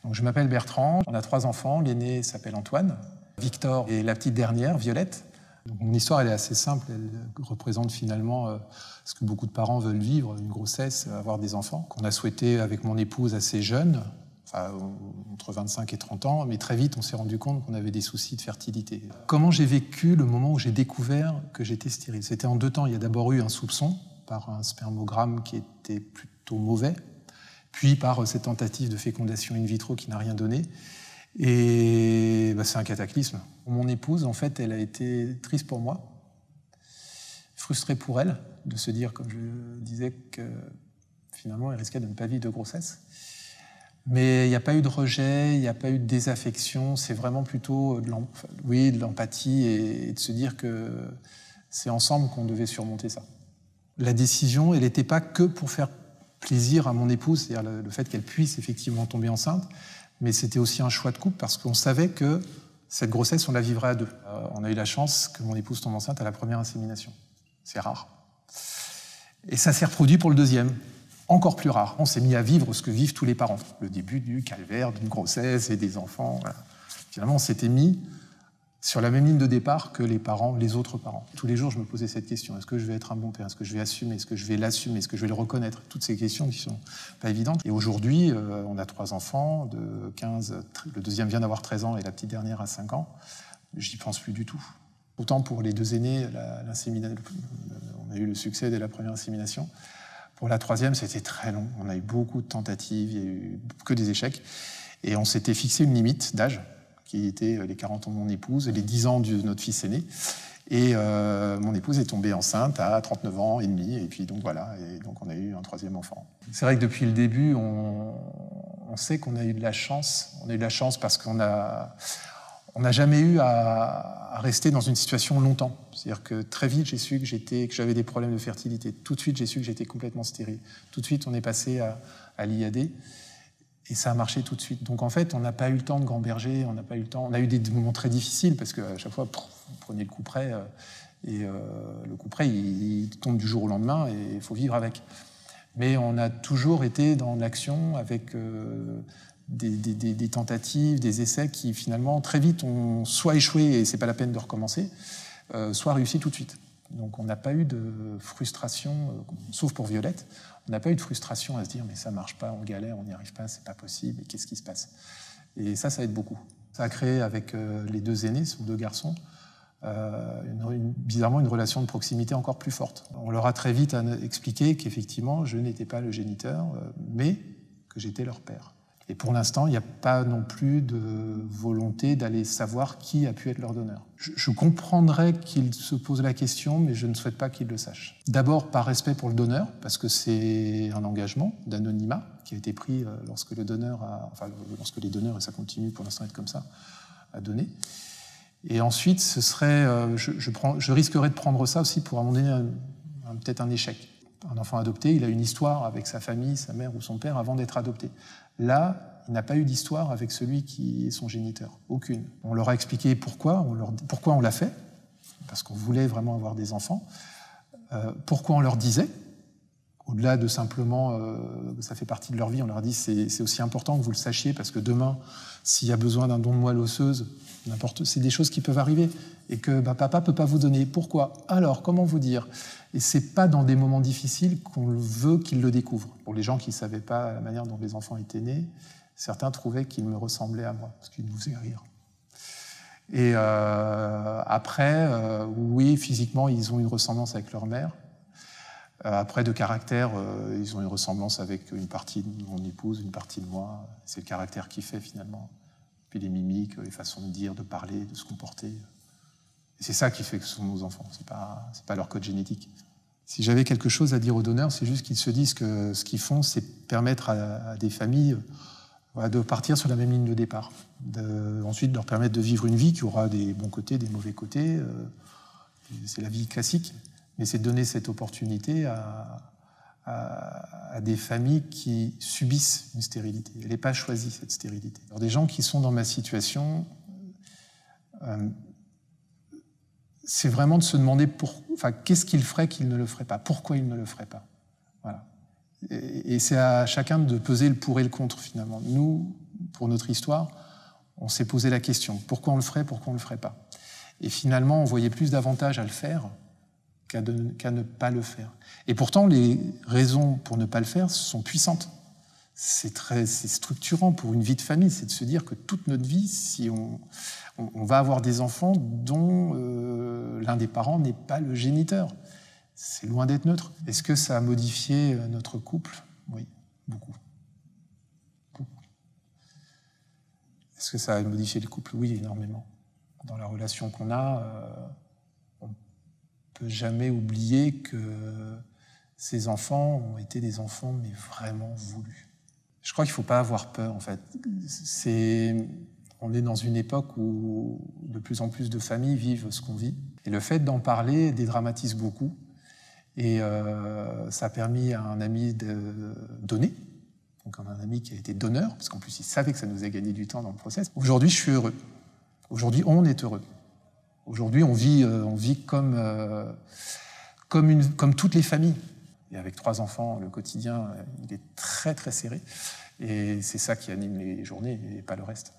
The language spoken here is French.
Donc, je m'appelle Bertrand, on a 3 enfants, l'aîné s'appelle Antoine, Victor et la petite dernière, Violette. Donc, mon histoire elle est assez simple, elle représente finalement ce que beaucoup de parents veulent vivre, une grossesse, avoir des enfants, qu'on a souhaité avec mon épouse assez jeune, enfin, entre 25 et 30 ans, mais très vite on s'est rendu compte qu'on avait des soucis de fertilité. Comment j'ai vécu le moment où j'ai découvert que j'étais stérile? C'était en 2 temps, il y a d'abord eu un soupçon par un spermogramme qui était plutôt mauvais, puis par cette tentative de fécondation in vitro qui n'a rien donné. Et c'est un cataclysme. Mon épouse, en fait, elle a été triste pour moi, frustrée pour elle, de se dire, comme je disais, que finalement, elle risquait de ne pas vivre de grossesse. Mais il n'y a pas eu de rejet, il n'y a pas eu de désaffection, c'est vraiment plutôt de l'empathie et de se dire que c'est ensemble qu'on devait surmonter ça. La décision, elle n'était pas que pour faire plaisir à mon épouse, c'est-à-dire le fait qu'elle puisse effectivement tomber enceinte, mais c'était aussi un choix de couple parce qu'on savait que cette grossesse, on la vivrait à 2. On a eu la chance que mon épouse tombe enceinte à la première insémination. C'est rare. Et ça s'est reproduit pour le deuxième. Encore plus rare. On s'est mis à vivre ce que vivent tous les parents. Le début du calvaire, d'une grossesse et des enfants. Voilà. Finalement, on s'était mis sur la même ligne de départ que les autres parents. Tous les jours, je me posais cette question. Est-ce que je vais être un bon père? Est-ce que je vais assumer? Est-ce que je vais l'assumer? Est-ce que je vais le reconnaître? Toutes ces questions qui sont pas évidentes. Et aujourd'hui, on a 3 enfants de 15... Le deuxième vient d'avoir 13 ans et la petite dernière a 5 ans. J'y pense plus du tout. Autant pour les 2 aînés, on a eu le succès dès la première insémination. Pour la 3e, c'était très long. On a eu beaucoup de tentatives, il n'y a eu que des échecs. Et on s'était fixé une limite d'âge, qui était les 40 ans de mon épouse et les 10 ans de notre fils aîné. Et mon épouse est tombée enceinte à 39 ans et demi. Et puis donc voilà, et donc on a eu un 3e enfant. C'est vrai que depuis le début, on sait qu'on a eu de la chance. On a eu de la chance parce qu'on n'a jamais eu à rester dans une situation longtemps. C'est-à-dire que très vite, j'ai su que j'avais des problèmes de fertilité. Tout de suite, j'ai su que j'étais complètement stérile. Tout de suite, on est passé à l'IAD. Et ça a marché tout de suite. Donc en fait, on n'a pas eu le temps de gamberger, on n'a pas eu le temps. On a eu des moments très difficiles parce qu'à chaque fois, on prenait le coup près et le coup près, il tombe du jour au lendemain et il faut vivre avec. Mais on a toujours été dans l'action avec des tentatives, des essais qui finalement très vite ont soit échoué et c'est pas la peine de recommencer, soit réussi tout de suite. Donc on n'a pas eu de frustration, sauf pour Violette. On n'a pas eu de frustration à se dire mais ça marche pas, on galère, on n'y arrive pas, c'est pas possible, et qu'est-ce qui se passe? Et ça aide beaucoup. Ça a créé avec les 2 aînés, ce sont 2 garçons, bizarrement une relation de proximité encore plus forte. On leur a très vite expliqué qu'effectivement je n'étais pas le géniteur, mais que j'étais leur père. Et pour l'instant, il n'y a pas non plus de volonté d'aller savoir qui a pu être leur donneur. Je comprendrais qu'ils se posent la question, mais je ne souhaite pas qu'ils le sachent. D'abord, par respect pour le donneur, parce que c'est un engagement d'anonymat qui a été pris lorsque les donneurs, et ça continue pour l'instant à être comme ça, à donner. Et ensuite, je risquerais de prendre ça aussi pour à un moment donné peut-être un échec. Un enfant adopté, il a une histoire avec sa famille, sa mère ou son père avant d'être adopté. Là, il n'a pas eu d'histoire avec celui qui est son géniteur. Aucune. On leur a expliqué pourquoi on l'a fait, parce qu'on voulait vraiment avoir des enfants, pourquoi on leur disait, au-delà de simplement, ça fait partie de leur vie, on leur a dit c'est aussi important que vous le sachiez, parce que demain, s'il y a besoin d'un don de moelle osseuse, c'est des choses qui peuvent arriver, et que papa ne peut pas vous donner. Pourquoi? Alors, comment vous dire? Et ce n'est pas dans des moments difficiles qu'on veut qu'ils le découvrent. Pour les gens qui ne savaient pas la manière dont les enfants étaient nés, certains trouvaient qu'ils me ressemblaient à moi, parce qu'ils nous faisaient rire. Et après, oui, physiquement, ils ont une ressemblance avec leur mère. Après, de caractère, ils ont une ressemblance avec une partie de mon épouse, une partie de moi. C'est le caractère qui fait, finalement. Puis les mimiques, les façons de dire, de parler, de se comporter. Et c'est ça qui fait que ce sont nos enfants, c'est pas leur code génétique. Si j'avais quelque chose à dire aux donneurs, c'est juste qu'ils se disent que ce qu'ils font, c'est permettre à des familles de partir sur la même ligne de départ. Ensuite, de leur permettre de vivre une vie qui aura des bons côtés, des mauvais côtés. C'est la vie classique. Mais c'est de donner cette opportunité à des familles qui subissent une stérilité. Elle n'est pas choisie, cette stérilité. Alors, des gens qui sont dans ma situation... c'est vraiment de se demander qu'est-ce qu'il ferait qu'il ne le ferait pas, pourquoi il ne le ferait pas. Voilà. Et c'est à chacun de peser le pour et le contre, finalement. Nous, pour notre histoire, on s'est posé la question, pourquoi on le ferait, pourquoi on ne le ferait pas? Et finalement, on voyait plus d'avantages à le faire qu'à ne pas le faire. Et pourtant, les raisons pour ne pas le faire sont puissantes. C'est structurant pour une vie de famille, c'est de se dire que toute notre vie, si on va avoir des enfants dont l'un des parents n'est pas le géniteur. C'est loin d'être neutre. Est-ce que ça a modifié notre couple? Oui, beaucoup. Est-ce que ça a modifié le couple? Oui, énormément. Dans la relation qu'on a, on ne peut jamais oublier que ces enfants ont été des enfants, mais vraiment voulus. Je crois qu'il ne faut pas avoir peur, en fait. On est dans une époque où de plus en plus de familles vivent ce qu'on vit. Et le fait d'en parler dédramatise beaucoup. Et ça a permis à un ami de donner. Donc un ami qui a été donneur, parce qu'en plus il savait que ça nous a gagné du temps dans le process. Aujourd'hui, je suis heureux. Aujourd'hui, on est heureux. Aujourd'hui, on vit comme toutes les familles. Et avec 3 enfants, le quotidien, il est très très serré. Et c'est ça qui anime les journées et pas le reste.